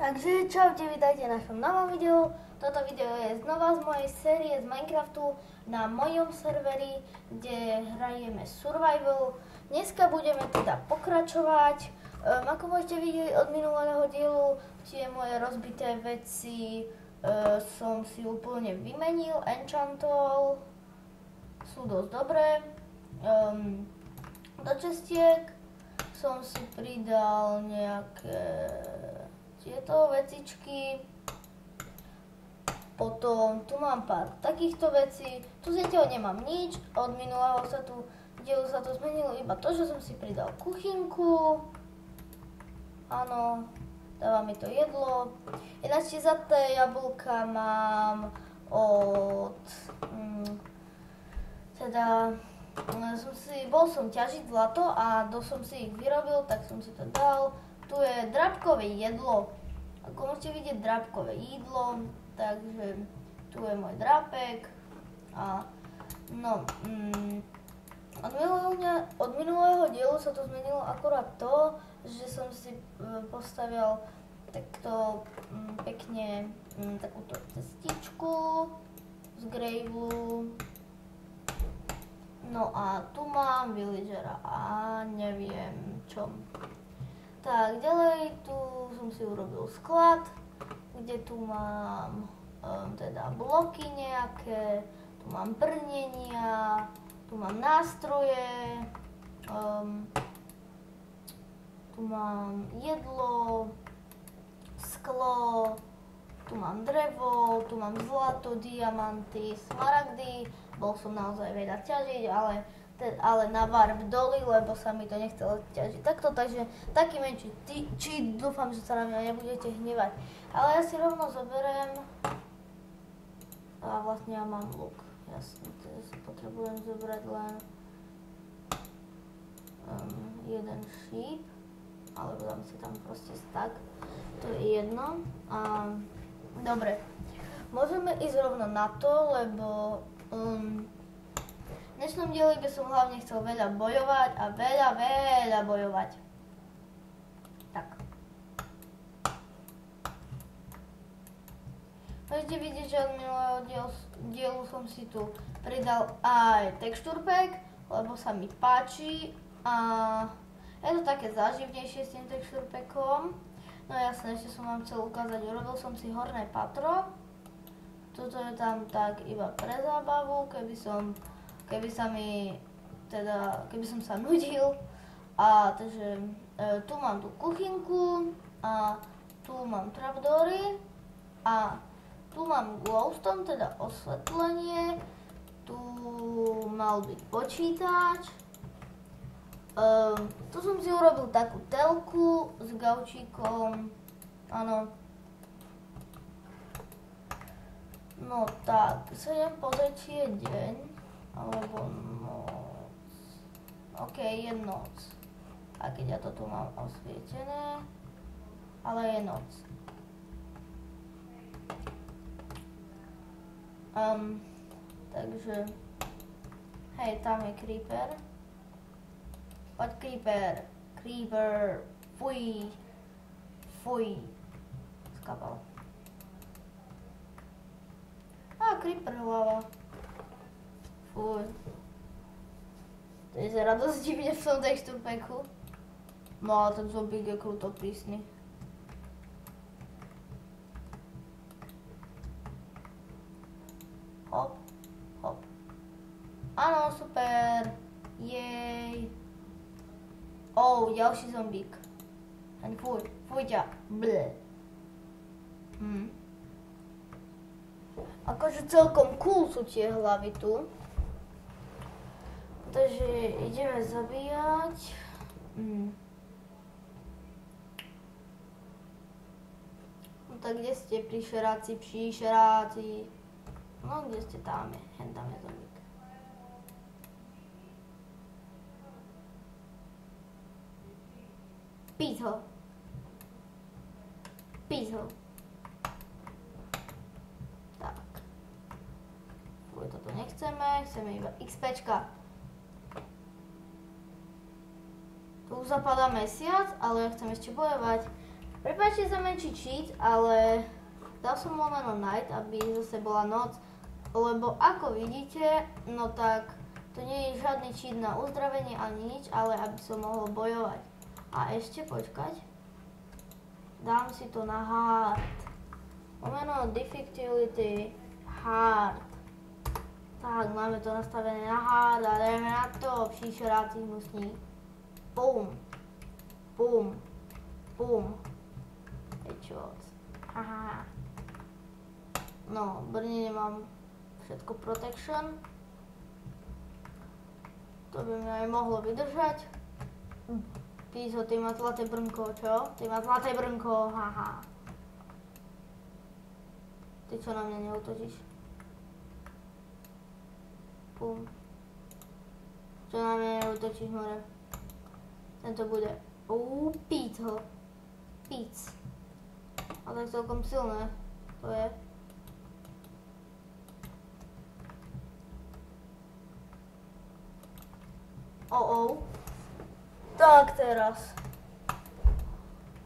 Takže čaute, vítajte na našom novom videu. Toto video je znova z mojej série z Minecraftu na mojom serveri, kde hrajeme survival. Dneska budeme teda pokračovať. Ako môžete vidieť od minulého dielu, tie moje rozbité veci som si úplne vymenil, enchantol. Sú dosť dobré. Do čestiek som si pridal nejaké tieto vecičky. Potom tu mám pár takýchto vecí. Tu zatiaľ nemám nič. Od minulého dielu sa to zmenilo iba to, že som si pridal kuchynku. Áno, dáva mi to jedlo. Ináč za té jablka mám od... bol som ťažiť zlato a dosť som si ich vyrobil, tak som si to dal. Tu je drápkové jedlo. Ako môžete vidieť, drápkové jedlo, takže tu je môj drápek. A no, od minulého dielu sa to zmenilo akorát to, že som si postavil takto pekne takúto cestičku z gravelu. No a tu mám villagera a neviem čo. Tak, ďalej tu som si urobil sklad, kde tu mám teda bloky nejaké, tu mám brnenia, tu mám nástroje, tu mám jedlo, sklo, tu mám drevo, tu mám zlato, diamanty, smaragdy. Bol som naozaj veľa ťažiť, ale na warp doli, lebo sa mi to nechcelo ťažiť takto, takže taký menší cheat, dúfam, že sa na mňa nebudete hnevať. Ale ja si rovno zoberiem a vlastne ja mám luk, jasne, teraz potrebujem zobrať len jeden sheep, alebo dám si tam proste stack, to je jedno. A dobre, môžeme ísť rovno na to, lebo v dnešnom dieli by som hlavne chcel veľa bojovať a veľa bojovať. Tak. Môžete vidieť, že od minulého dielu som si tu pridal aj texture pack, lebo sa mi páči a je to také záživnejšie s tým texture packom. No jasné, ešte som vám chcel ukázať, urobil som si horné patro. Toto je tam tak iba pre zábavu, keby som sa nudil. A takže tu mám tú kuchynku a tu mám trapdoory a tu mám glowstone, teda osvetlenie. Tu mal byť počítač. Tu som si urobil takú telku s gaučíkom. Áno. No tak, sa idem pozrieť, či je deň, alebo noc. OK, je noc. A keď ja to tu mám osvietené, ale je noc. Takže, hej, tam je creeper. Poď creeper, fuj, skapal. Creeper hlava. Fuj. To je zera dosť divne v tom texture packu. No ale ten zombík je kruto prísny. Hop, hop. Áno, super. Jej. Ďalší zombík. Fuj ťa. Bleh. Akože celkom cool sú tie hlavy tu. Takže ideme zabíjať. No tak kde ste príšeráci? No kde ste? Tam je. Tam je zombík. Pís ho. Toto chceme iba XPčka. Tu už zapadá mesiac, ale ja chcem ešte bojovať. Prepáčte za menší cheat, ale dal som mu meno Night, aby zase bola noc, lebo ako vidíte, no tak to nie je žiadny cheat na uzdravenie ani nič, ale aby som mohol bojovať. A ešte počkať, dám si to na hard. Pomeno difficulty hard. Tak, máme to nastavené na hard a dajme na to příšerácí hnusník. Bum, bum, bum. Headshots. Haha. No, brne nemám všetko protection. To by mi aj mohlo vydržať. Pízo, ty má zlaté brnko, čo? Ty má zlaté brnko, haha. Ty čo na mňa neútočíš? Pum. Čo na mňa neútočíš, more? Tento bude. Píco. Píc. A tak celkom silné. To je. Tak teraz.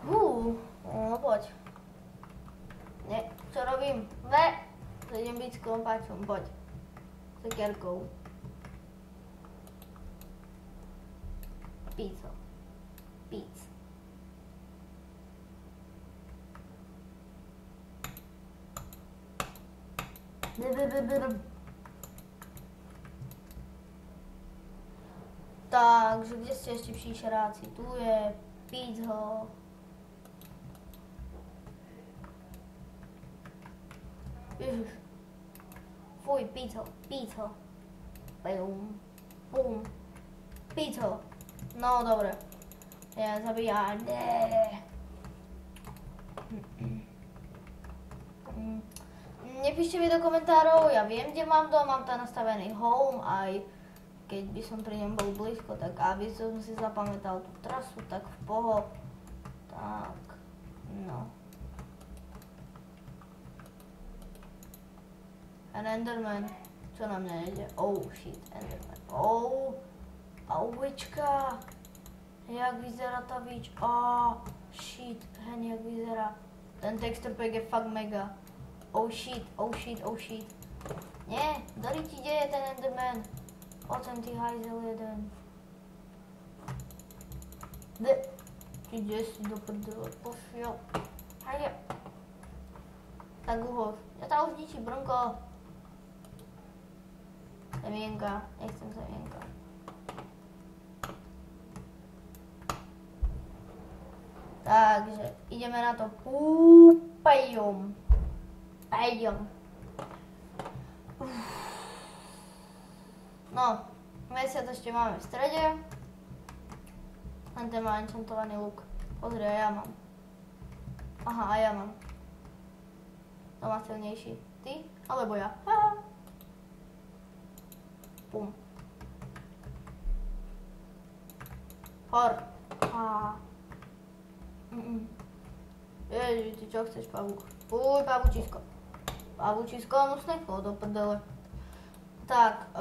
No poď. Nie, čo robím? Idem byť s kompáčom, poď. Sekierkou. Píco. Píc. Takže, kde ste ešte příšeráci? Tu je, píc ho. Ježiš. Fuj, píc ho, píc ho. Bum, bum. Píc ho. No, dobre. Ja zabíjam, Nepíšte mi do komentárov, ja viem, kde mám dom, mám tam nastavený home, aj keď by som pri ňom bol blízko, tak aby som si zapamätal tú trasu, tak v poho. Tak, no. Enderman, čo na mňa ide? Shit, Enderman. Auvička. Jak vyzerá tá víč? Shit, hen jak vyzerá. Ten texture pack je fakt mega. Shit. Nie, Dori ti deje ten Enderman. Ocem ty hajzel jeden. Ty ide si do prdele, pošiel. Hajde. Tak uhoď. Ja tá už ničí brnko. Semienka, nechcem semienka. Takže, ideme na to. Pejom. No, mesiac ešte máme v strede. Len ten má enchantovaný luk. Pozri, a ja mám. Aha, a ja mám. To má silnejší. Ty? Alebo ja. Haha. Pum. Hor. Ježiš, ty čo chceš, pavúk? Fuj, pavúčisko. Pavúčisko, musí nechod do prdele. Tak,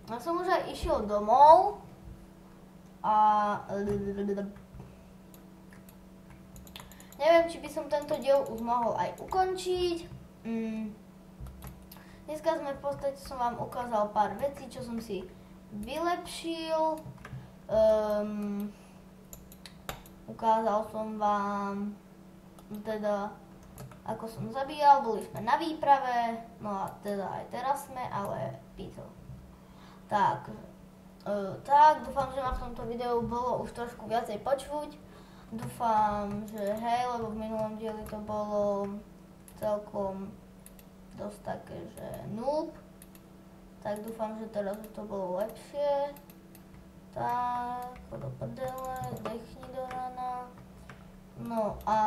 ja som už aj išiel domov a neviem, či by som tento diel už mohol aj ukončiť. Dneska sme v podstate som vám ukázal pár vecí, čo som si vylepšil. Ukázal som vám teda ako som zabíjal, boli sme na výprave, no a teda aj teraz sme, ale píto. Tak, dúfam, že ma v tomto videu bolo už trošku viacej počuť. Dúfam, že hej, lebo v minulom dieli to bolo celkom dosť také, že noob. Tak dúfam, že teraz už to bolo lepšie. Tak, do prdele, dechni do rana. No a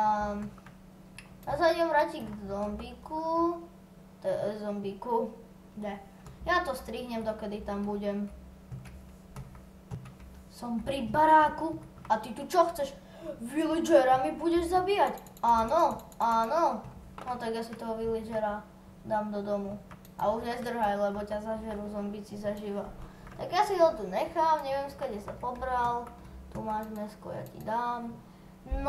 ja sa idem vrátiť k zombíku. Ne. Ja to strihnem, dokedy tam budem. Som pri baráku a ty tu čo chceš? Villagera mi budeš zabíjať? Áno. No tak ja si toho villagera dám do domu. A už nezdrhaj, lebo ťa zažerú zombíci zaživa. Tak ja si ho tu nechám, neviem skade sa pobral. Tu máš mäsko, ja ti dám. No